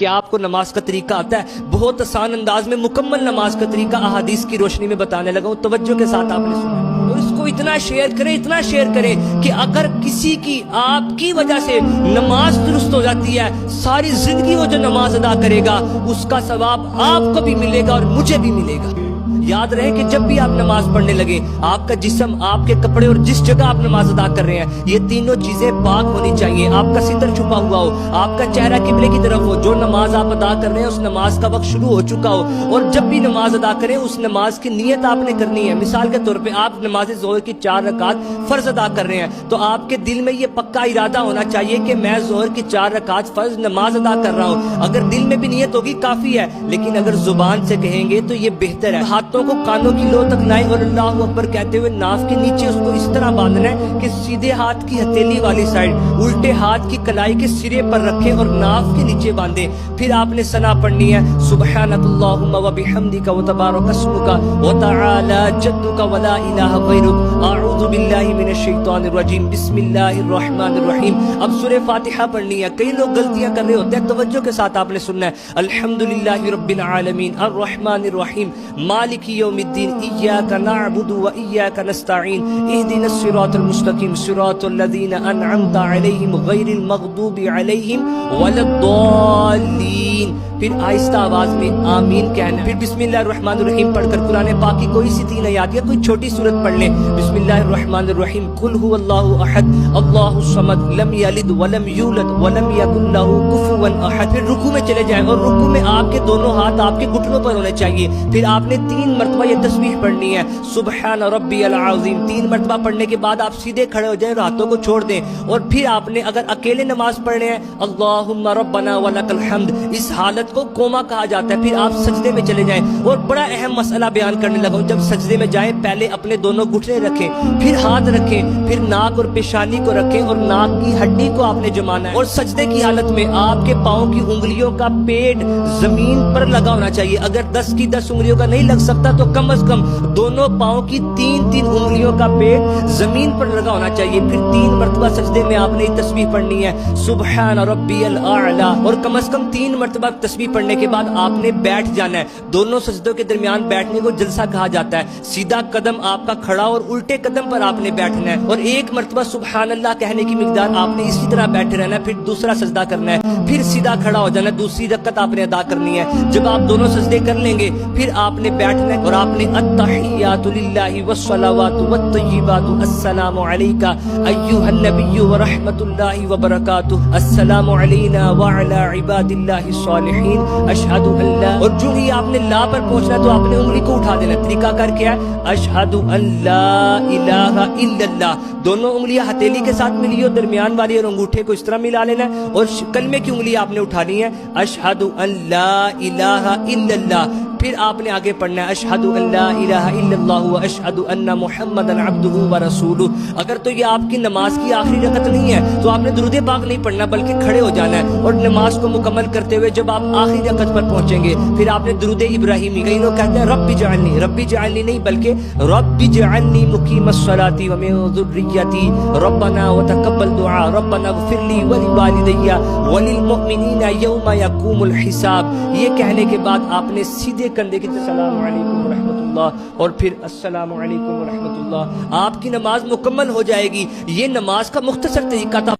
کہ آپ کو نماز کا طریقہ آتا ہے؟ بہت آسان انداز میں مکمل نماز کا طریقہ احادیث کی روشنی میں بتانے لگا ہوں، توجہ کے ساتھ آپ نے سنا، اور اس کو اتنا شیئر کریں کہ اگر کسی کی آپ کی وجہ سے نماز درست ہو جاتی ہے، ساری زندگی وہ جو نماز ادا کرے گا اس کا ثواب آپ کو بھی ملے گا اور مجھے بھی ملے گا۔ یاد رہے کہ جب بھی آپ نماز پڑھنے لگے، آپ کا جسم، آپ کے کپڑے اور جس جگہ آپ نماز ادا کر رہے ہیں، یہ تینوں چیزیں پاک ہونی چاہیے۔ آپ کا ستر چھپا ہوا ہو، آپ کا چہرہ قبلے کی طرف ہو، جو نماز آپ ادا کر رہے ہیں اس نماز کا وقت شروع ہو چکا ہو، اور جب بھی نماز ادا کریں اس نماز کی نیت آپ نے کرنی ہے۔ مثال کے طور پہ آپ نماز ظہر کی 4 رکعت فرض ادا کر رہے ہیں، تو آپ کے دل میں یہ پکا ارادہ ہونا چاہیے کہ میں ظہر کی 4 رکعت فرض نماز ادا کر رہا ہوں۔ اگر دل میں بھی نیت ہوگی کافی ہے، لیکن اگر زبان سے کہیں گے تو یہ بہتر ہے۔ ہاتھوں کو کانوں کی لو تک لائیں اور اللہ اکبر کہتے ہوئے ناف کے نیچے اس کو اس طرح باندھنا ہے کہ سیدھے ہاتھ کی ہتھیلی والی سائڈ الٹے ہاتھ کی کلائی کے سرے پر رکھیں اور ناف کے نیچے باندھیں۔ پھر آپ نے ثنا پڑھنی ہے، سبحانک اللہم وبحمدک وتبارک اسمک وتعالی جدک ولا الہ غیرک، اعوذ باللہ من الشیطان الرجیم، بسم اللہ الرحمن الرحیم۔ اب سورہ فاتحہ پڑھنی ہے۔ کئی لوگ غلطیاں کر رہے ہوتے ہیں، توجہ کے ساتھ آپ نے سننا ہے۔ الحمدللہ رب العالمین الرحمن الرحیم مالک یوم الدین ایاک نعبد و ایاک نستعین اہدنا الصراط المستقیم صراط الذین انعمت علیہم غیر المغضوب علیہم ولا الضالین۔ پھر آہستہ آواز میں آمین کہنا ہے۔ پھر بسم اللہ الرحمن الرحیم پڑھ کر قرآن پاک کی کوئی سی 3 آیات یا کوئی چھوٹی سورت پڑھ لیں۔ بسم اللہ الرحمن الرحیم، قل هو اللہ احد اللہ الصمد لم یلد ولم یولد ولم یکن له کفوا احد۔ پھر رکوع میں چلے جائیں اور رکوع میں آپ کے دونوں ہاتھ آپ کے گھٹنوں پر ہونے چاہیے۔ پھر آپ نے 3 مرتبہ یہ تسبیح پڑھنی ہے، سبحان ربی العظیم۔ 3 مرتبہ پڑھنے کے بعد آپ سیدھے کھڑے ہو جائیں اور ہاتھوں کو چھوڑ دیں، اور پھر آپ نے اگر اکیلے نماز پڑھنے ہیں، اللہم ربنا ولک الحمد، اس حالت کو کوما کہا جاتا ہے۔ پھر آپ سجدے میں چلے جائیں، اور بڑا اہم مسئلہ بیان کرنے لگا ہوں۔ جب سجدے میں جائیں پہلے اپنے دونوں گھٹنے رکھیں، پھر ہاتھ رکھیں، پھر ناک اور پیشانی کو رکھیں اور ناک کی ہڈی کو آپ نے جمانا ہے، اور سجدے کی حالت میں آپ کے پاؤں کی انگلیوں کا پیٹ زمین پر لگا ہونا چاہیے۔ اگر 10 کی 10 انگلیوں کا نہیں لگ سکتا تو کم از کم دونوں پاؤں کی 3 انگلیوں کا پیٹ زمین پر لگا ہونا چاہیے۔ پھر 3 مرتبہ سجدے میں آپ نے تسبیح پڑھنی ہے، سبحان ربی الاعلی، اور کم از کم 3 مرتبہ تسبیح پڑھنے کے بعد آپ نے بیٹھ جانا ہے۔ دونوں سجدوں کے درمیان بیٹھنے کو جلسہ کہا جاتا ہے۔ سیدھا قدم آپ کا کھڑا اور الٹے قدم پر آپ نے بیٹھنا ہے، اور 1 مرتبہ سبحان اللہ کہنے کی مقدار آپ نے اسی طرح بیٹھے رہنا ہے۔ پھر دوسرا سجدہ کرنا ہے، پھر سیدھا کھڑا ہو جانا ہے، دوسری رکعت آپ نے ادا کرنی ہے۔ جب آپ دونوں سجدے کر لیں گے پھر آپ نے بیٹھنا ہے، اور آپ نے التحیات للہ والصلوات والطیبات السلام علیک ایھا النبی ورحمۃ اللہ وبرکاتہ، السلام علینا وعلی عباد اللہ الصالحین، اشہد ان لا، اور جو ہی آپ نے لا پر پہنچنا ہے تو آپ نے انگلی کو اٹھا دینا۔ طریقہ کر کیا ہے؟ اشہد ان لا الہ الا اللہ، دونوں انگلیاں ہتھیلی کے ساتھ ملی ہو، درمیان والی اور انگوٹھے کو اس طرح ملا لینا ہے، اور کلمے کی انگلی آپ نے اٹھانی ہے، اشہد ان لا الہ الا اللہ۔ پھر آپ نے آگے پڑھنا ہے، اشہد ان لا الہ الا اللہ واشہد ان محمدا عبدہ ورسولہ۔ اگر تو یہ آپ کی نماز کی آخری رکعت نہیں ہے تو آپ نے درود پاک نہیں پڑھنا بلکہ کھڑے ہو جانا ہے، اور نماز کو مکمل کرتے ہوئے جب آپ آخری رکعت پر پہنچیں گے پھر آپ نے درود ابراہیمی، کئی لوگ کہتے ہیں ربی جعلنی نہیں بلکہ ربی جعلنی مقیم الصلاۃ ومن ذریتی ربنا وتقبل دعاء ربنا اغفر لی ولوالدی وللمؤمنین یوم یقوم الحساب۔ یہ کہنے کے بعد آپ نے سیدھے کندھے کی السلام علیکم ورحمۃ اللہ، اور پھر السلام علیکم ورحمۃ اللہ، آپ کی نماز مکمل ہو جائے گی۔ یہ نماز کا مختصر طریقہ تھا۔